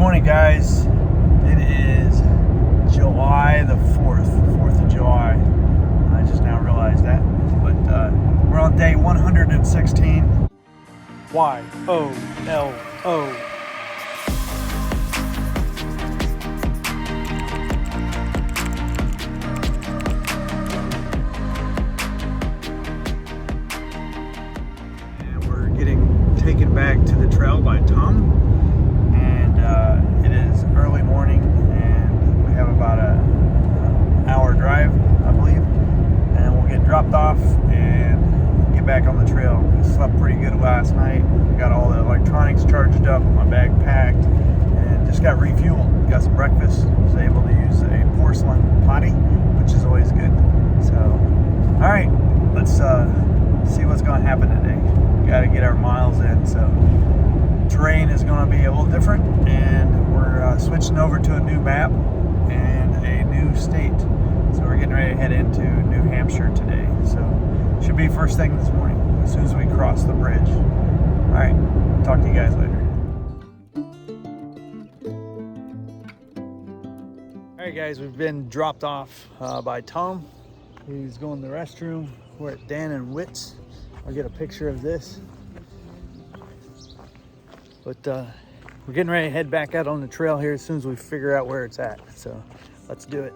morning, guys. It is July the 4th, 4th of July. I just now realized that. But we're on day 116. Y-O-L-O. And we're getting taken back to the trail by Tom. It is early morning, and we have about an hour drive, I believe, and we'll get dropped off and get back on the trail. We slept pretty good last night. We got all the electronics charged up, my bag packed, and just got refueled. Got some breakfast. Was able to use a porcelain potty, which is always good. So, all right, let's see what's going to happen today. Got to get our miles in. So terrain is going to be a little different, and we're switching over to a new map and a new state. So we're getting ready to head into New Hampshire today. So should be first thing this morning as soon as we cross the bridge. All right, talk to you guys later. All right, guys, we've been dropped off by Tom. He's going to the restroom. We're at Dan and Witt's. I'll get a picture of this. But we're getting ready to head back out on the trail here as soon as we figure out where it's at. So let's do it.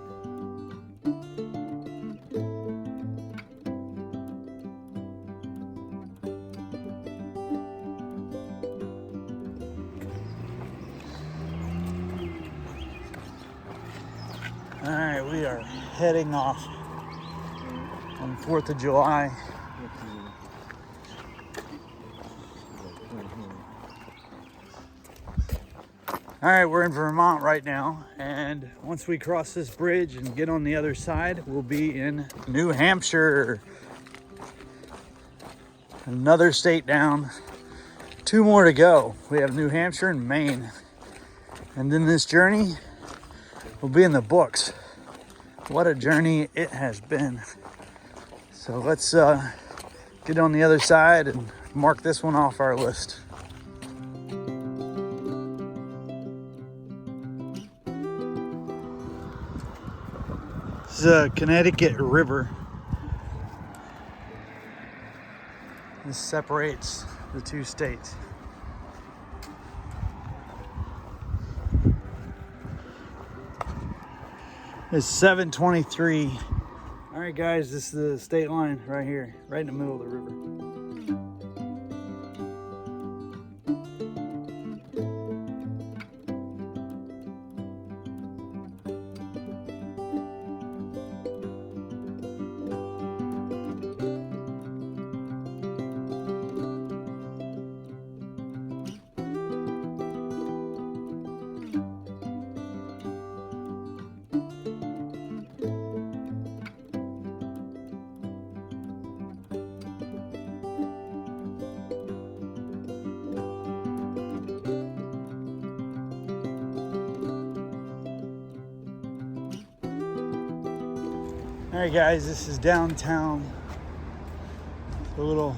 All right, we are heading off on 4th of July. All right, we're in Vermont right now, and once we cross this bridge and get on the other side, we'll be in New Hampshire. Another state down, 2 more to go. We have New Hampshire and Maine, and then this journey will be in the books. What a journey it has been. So let's get on the other side and mark this one off our list. This is a Connecticut River. This separates the 2 states. It's 7:23. All right, guys, this is the state line right here, right in the middle of the river. All right, guys, this is downtown, a little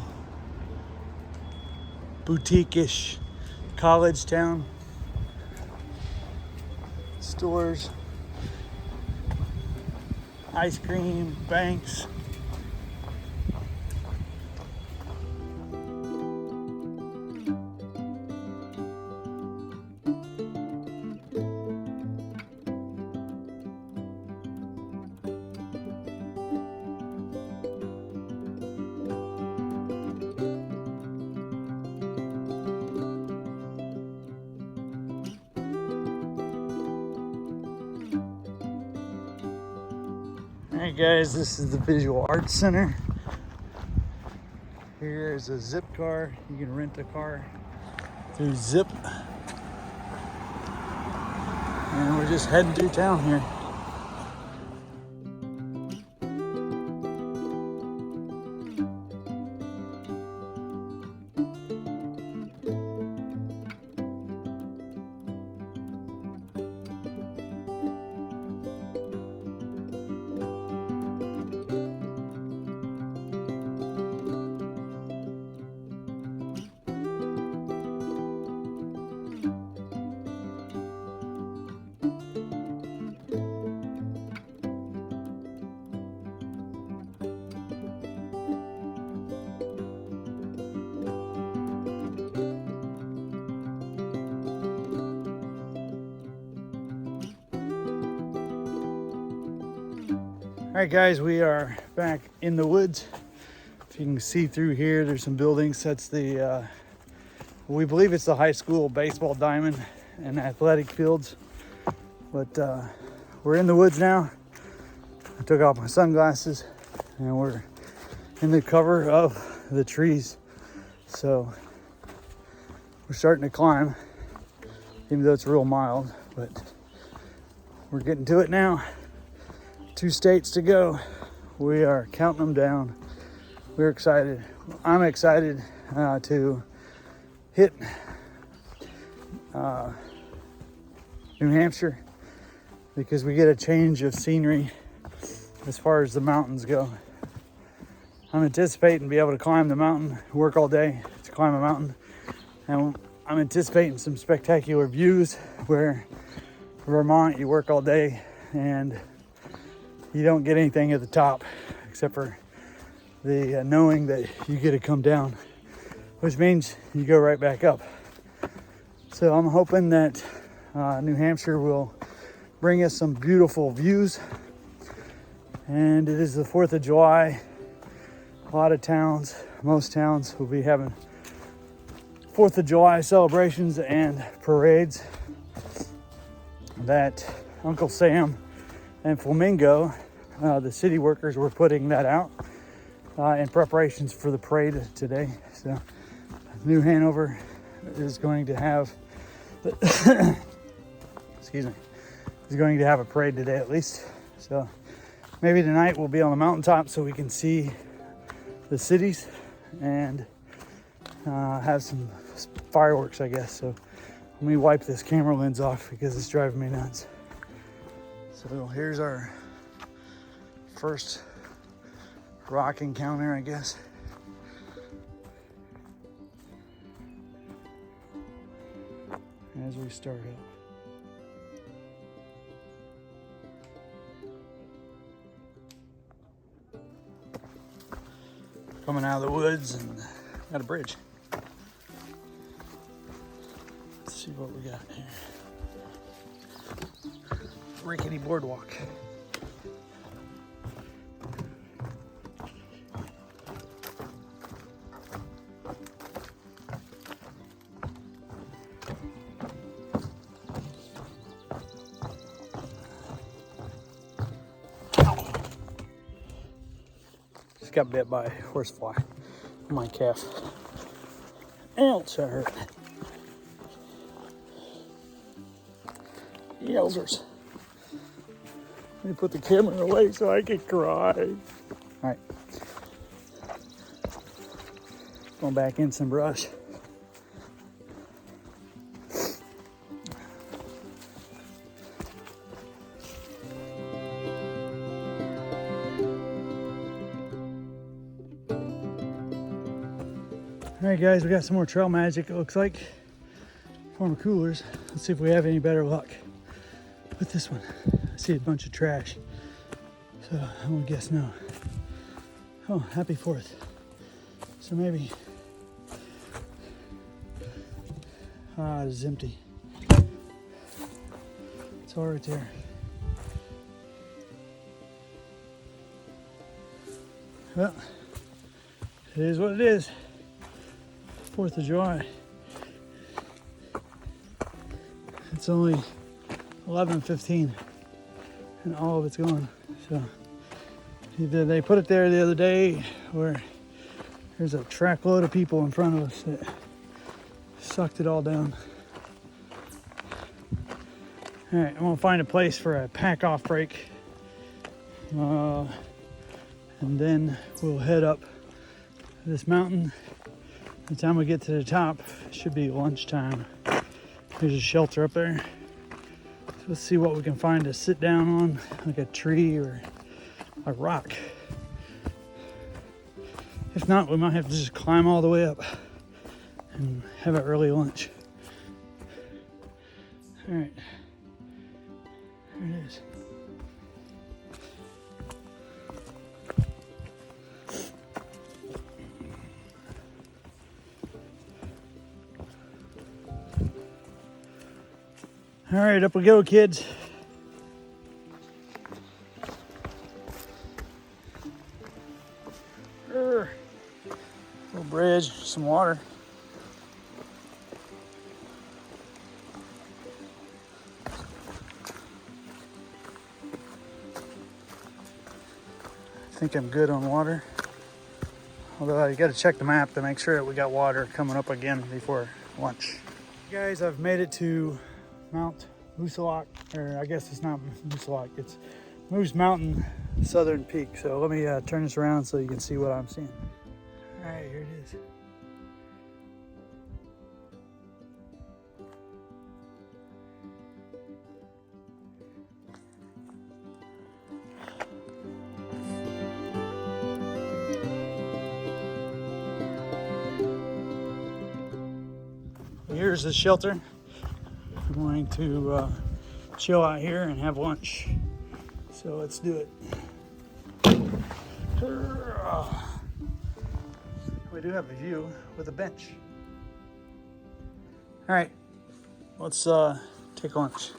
boutique-ish college town. Stores, ice cream, banks. Alright, guys, this is the Visual Arts Center. Here's a Zip car. You can rent a car through Zip. And we're just heading through town here. right, guys, we are back in the woods. If you can see through here, there's some buildings. That's the, we believe it's the high school baseball diamond and athletic fields. But we're in the woods now. I took off my sunglasses and we're in the cover of the trees. So we're starting to climb, even though it's real mild, but we're getting to it now. 2 states to go. We are counting them down. We're excited. I'm excited to hit New Hampshire because we get a change of scenery as far as the mountains go. I'm anticipating to be able to climb the mountain, work all day to climb a mountain. And I'm anticipating some spectacular views where Vermont, you work all day and you don't get anything at the top except for the knowing that you get to come down, which means you go right back up. So I'm hoping that New Hampshire will bring us some beautiful views. And it is the 4th of July. A lot of towns, most towns will be having 4th of July celebrations and parades that Uncle Sam and Flamingo, the city workers, were putting that out in preparations for the parade today. So New Hanover is going to have, excuse me, is going to have a parade today at least. So maybe tonight we'll be on the mountaintop so we can see the cities and have some fireworks, I guess. So let me wipe this camera lens off because it's driving me nuts. So here's our first rock encounter, I guess. As we start up. Coming out of the woods and got a bridge. Let's see what we got here. Rickety boardwalk. Just got bit by a horsefly on my calf. Ouch, that hurt. Yowzers. Let me put the camera away so I can cry. All right. Going back in some brush. All right, guys, we got some more trail magic, it looks like. Former coolers. Let's see if we have any better luck with this one. I see a bunch of trash, so I'm gonna guess no. Oh, happy 4th. So maybe, it is empty. It's all right there. Well, it is what it is. 4th of July. It's only 11:15 and all of it's gone. So either they put it there the other day or there's a track load of people in front of us that sucked it all down. All right, I'm gonna find a place for a pack off break. And then we'll head up this mountain. By the time we get to the top, it should be lunchtime. There's a shelter up there. So let's see what we can find to sit down on, like a tree or a rock. If not, we might have to just climb all the way up and have an early lunch. All right, there it is. All right, up we go, kids. bridge, some water. I think I'm good on water. Although I got to check the map to make sure that we got water coming up again before lunch. Guys, I've made it to Mount Moosilauke, or I guess it's not Moosilauke, it's Moose Mountain Southern Peak. So let me turn this around so you can see what I'm seeing. All right, here it is. Here's the shelter. I'm going to chill out here and have lunch. So let's do it. We do have a view with a bench. All right, let's take lunch.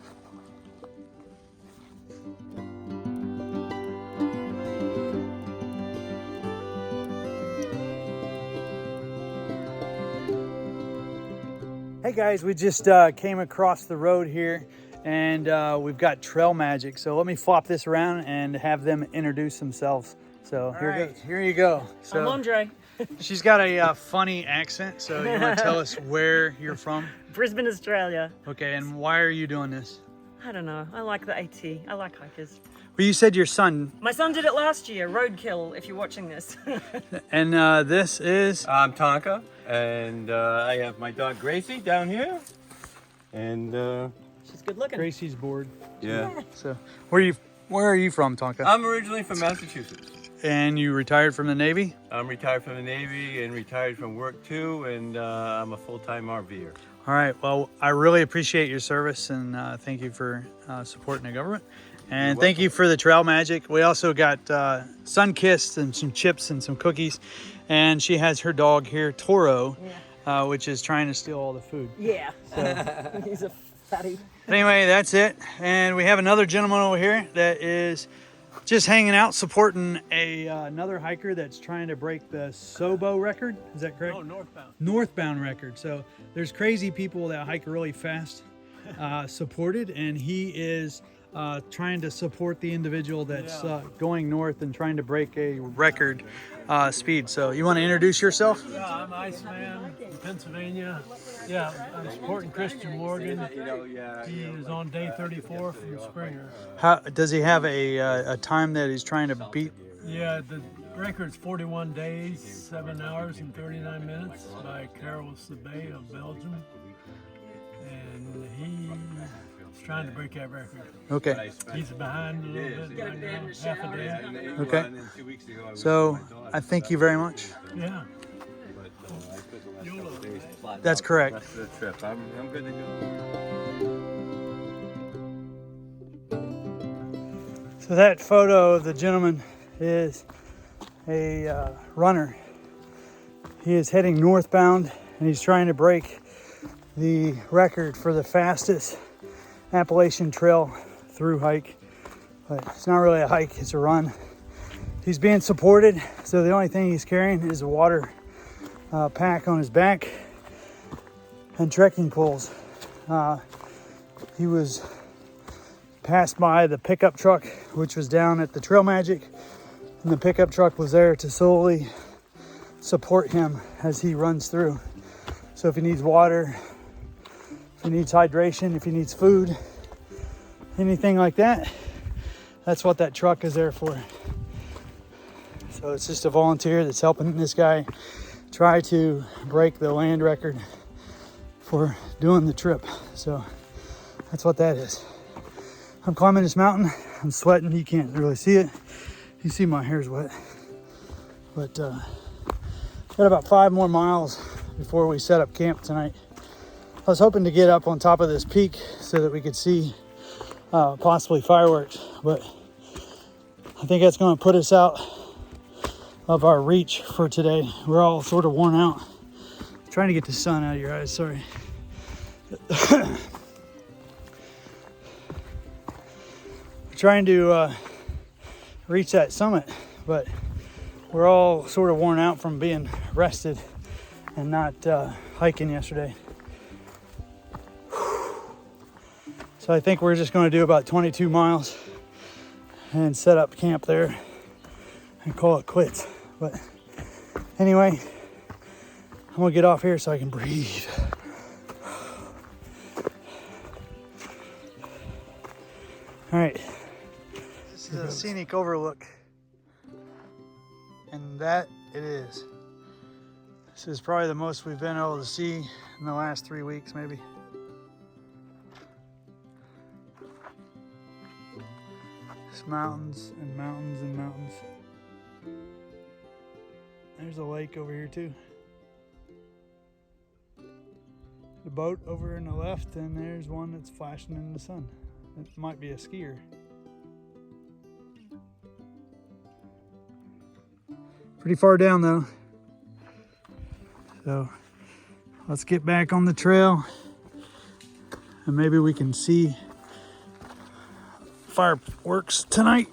Hey guys, we just came across the road here and we've got Trail Magic. So let me flop this around and have them introduce themselves. So here you go. So, I'm Andre. She's got a funny accent, so you want to tell us where you're from? Brisbane, Australia. Okay, and why are you doing this? I don't know. I like the AT. I like hikers. Well, you said your son. My son did it last year, roadkill, if you're watching this. And this is? I'm Tonka, and I have my dog Gracie down here. And she's good looking. Gracie's bored. yeah. So where are you from, Tonka? I'm originally from Massachusetts. And you retired from the Navy? I'm retired from the Navy and retired from work too, and I'm a full-time RVer. All right, well, I really appreciate your service and thank you for supporting the government. And thank you for the Trail Magic. We also got sun-kissed and some chips and some cookies. And she has her dog here, Toro, which is trying to steal all the food. Yeah, so. He's a fatty. Anyway, that's it. And we have another gentleman over here that is just hanging out, supporting another hiker that's trying to break the Sobo record. Is that correct? Oh, northbound. Northbound record. So there's crazy people that hike really fast, supported, and he is trying to support the individual that's going north and trying to break a record speed. So you want to introduce yourself? Yeah, I'm Iceman from Pennsylvania. Yeah, I'm supporting Christian Morgan. He is on day 34 from Springer. How does he have a time that he's trying to beat? Yeah, the record's 41 days, 7 hours and 39 minutes by Karel Sabé of Belgium. And he's trying to break that record. Okay. He's behind a little bit right now, half a day. Okay. So I thank you very much. Yeah. That's correct. That's the trip. I'm good to go. So that photo of the gentleman is a runner. He is heading northbound and he's trying to break the record for the fastest Appalachian Trail through hike. But it's not really a hike, it's a run. He's being supported, so the only thing he's carrying is a water pack on his back and trekking poles. He was passed by the pickup truck, which was down at the Trail Magic, and the pickup truck was there to solely support him as he runs through. So if he needs water, if he needs hydration, if he needs food, anything like that, that's what that truck is there for. So it's just a volunteer that's helping this guy try to break the land record for doing the trip. So that's what that is. I'm climbing this mountain. I'm sweating. You can't really see it. You see my hair's wet. But got about 5 more miles before we set up camp tonight. I was hoping to get up on top of this peak so that we could see possibly fireworks, but I think that's going to put us out of our reach for today. We're all sort of worn out. I'm trying to get the sun out of your eyes, sorry. We're trying to reach that summit, but we're all sort of worn out from being rested and not hiking yesterday. So I think we're just going to do about 22 miles and set up camp there and call it quits. But anyway, I'm gonna get off here so I can breathe. All right, this is a scenic overlook, and that it is. This is probably the most we've been able to see in the last 3 weeks, maybe. It's mountains and mountains and mountains. There's a lake over here too. The boat over in the left, and there's one that's flashing in the sun. It might be a skier. Pretty far down though. So let's get back on the trail and maybe we can see fireworks tonight.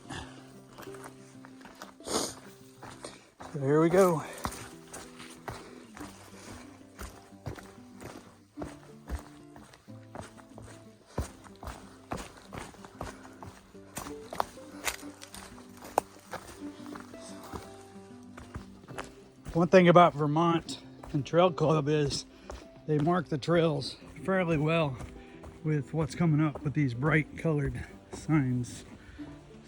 So here we go. One thing about Vermont and Trail Club is they mark the trails fairly well with what's coming up with these bright colored signs.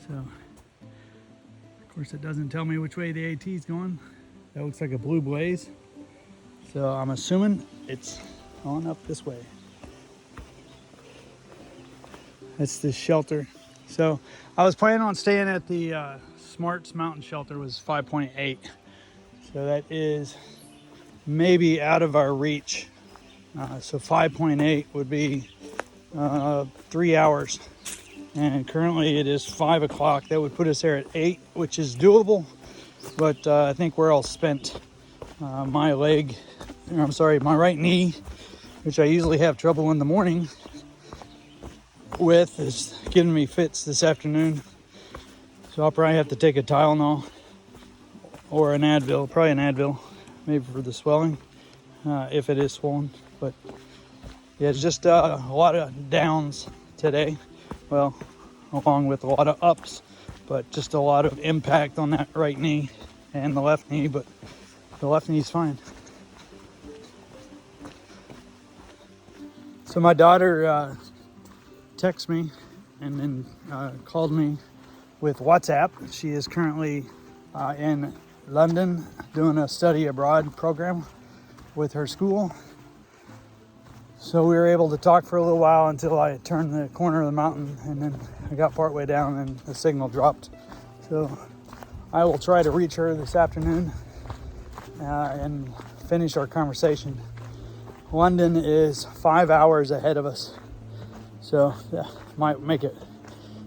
So, of course, it doesn't tell me which way the AT is going. That looks like a blue blaze. So I'm assuming it's on up this way. That's the shelter. So I was planning on staying at the Smarts Mountain Shelter, was 5.8. So that is maybe out of our reach. So 5.8 would be 3 hours. And currently it is 5 o'clock. That would put us there at 8, which is doable. But I think we're all spent. My right knee, which I usually have trouble in the morning with, is giving me fits this afternoon. So I'll probably have to take a Tylenol or an Advil, probably an Advil, maybe for the swelling, if it is swollen. But yeah, it's just a lot of downs today. Well, along with a lot of ups, but just a lot of impact on that right knee and the left knee, but the left knee's fine. So my daughter texted me and then called me with WhatsApp. She is currently in London doing a study abroad program with her school. So we were able to talk for a little while until I turned the corner of the mountain, and then I got partway down and the signal dropped. So I will try to reach her this afternoon and finish our conversation. London is 5 hours ahead of us. So that might make it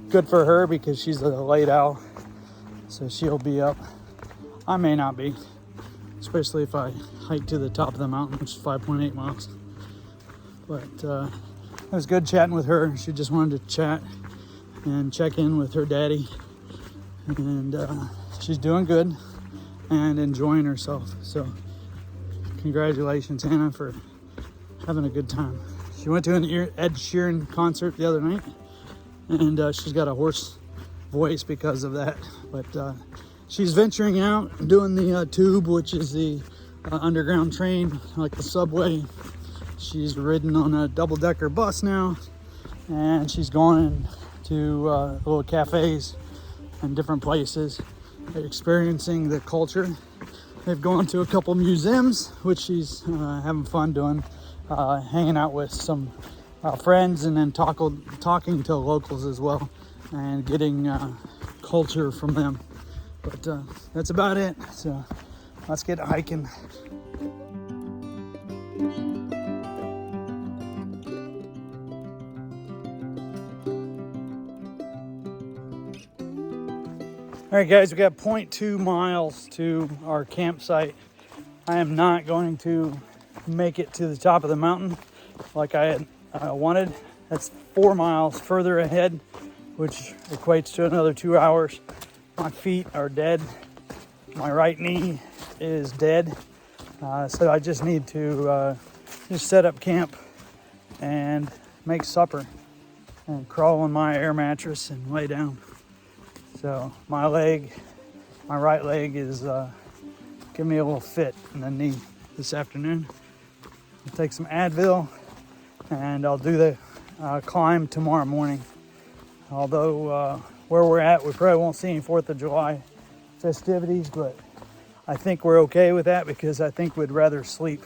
good for her because she's a late owl. So she'll be up. I may not be, especially if I hike to the top of the mountain, which is 5.8 miles. But it was good chatting with her. She just wanted to chat and check in with her daddy. And she's doing good and enjoying herself. So congratulations, Hannah, for having a good time. She went to an Ed Sheeran concert the other night, and she's got a hoarse voice because of that. But she's venturing out and doing the tube, which is the underground train, like the subway. She's ridden on a double-decker bus now, and she's going to little cafes and different places, experiencing the culture. They've gone to a couple museums, which she's having fun doing, hanging out with some friends, and then talking to locals as well, and getting culture from them. But that's about it. So let's get hiking. All right, guys, we got 0.2 miles to our campsite. I am not going to make it to the top of the mountain like I had wanted. That's 4 miles further ahead, which equates to another 2 hours. My feet are dead. My right knee is dead. So I just need to just set up camp and make supper and crawl on my air mattress and lay down. So my right leg is giving me a little fit in the knee this afternoon. I'll take some Advil and I'll do the climb tomorrow morning. Although where we're at, we probably won't see any 4th of July festivities, but I think we're okay with that because I think we'd rather sleep.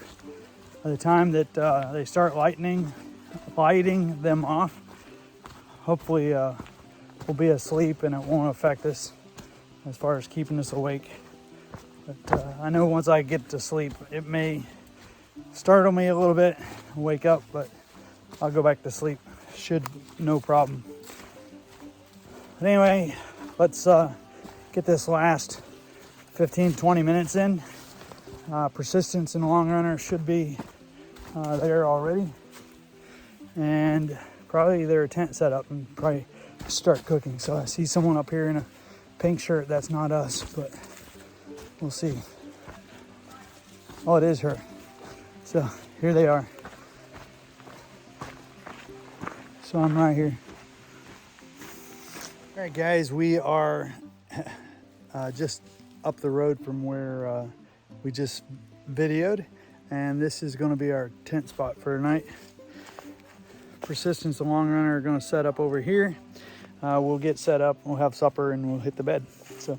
By the time that they start lighting them off, hopefully we'll be asleep and it won't affect us as far as keeping us awake. But I know once I get to sleep, it may startle me a little bit, wake up, but I'll go back to sleep. No problem. But anyway, let's get this last 15-20 minutes in. Persistence and long runner should be there already, and probably their tent set up and probably start cooking. So I see someone up here in a pink shirt. That's not us, but we'll see. Oh, it is her. So here they are. So I'm right here. All right, guys, we are just up the road from where we just videoed, and this is going to be our tent spot for tonight. Persistence and long runner are going to set up over here. We'll get set up, we'll have supper, and we'll hit the bed. So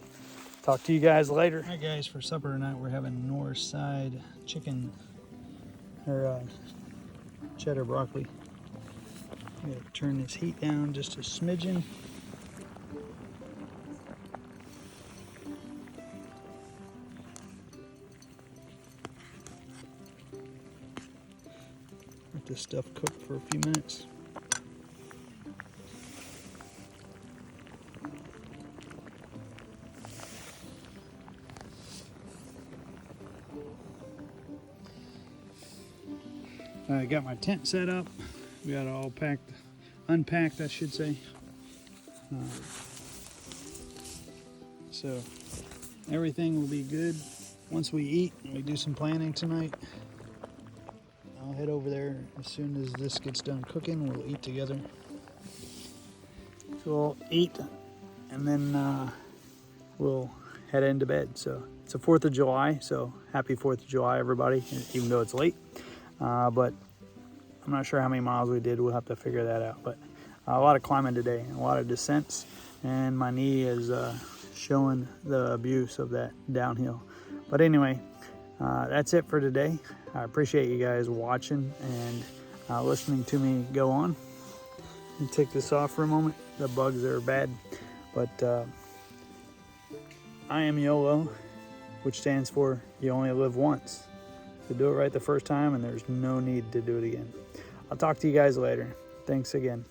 talk to you guys later. All right, guys, for supper tonight we're having north side chicken, or cheddar broccoli. I'm going to turn this heat down just a smidgen. Let this stuff cook for a few minutes. I got my tent set up. We got it all unpacked, I should say. So everything will be good once we eat and we do some planning tonight. I'll head over there as soon as this gets done cooking. We'll eat together. So we'll eat and then we'll head into bed. So it's the 4th of July, so happy 4th of July, everybody, even though it's late. But I'm not sure how many miles we did. We'll have to figure that out. But a lot of climbing today, a lot of descents, and my knee is showing the abuse of that downhill. But anyway, that's it for today. I appreciate you guys watching and listening to me go on. And take this off for a moment. The bugs are bad, but I am YOLO, which stands for you only live once. So do it right the first time, and there's no need to do it again. I'll talk to you guys later. Thanks again.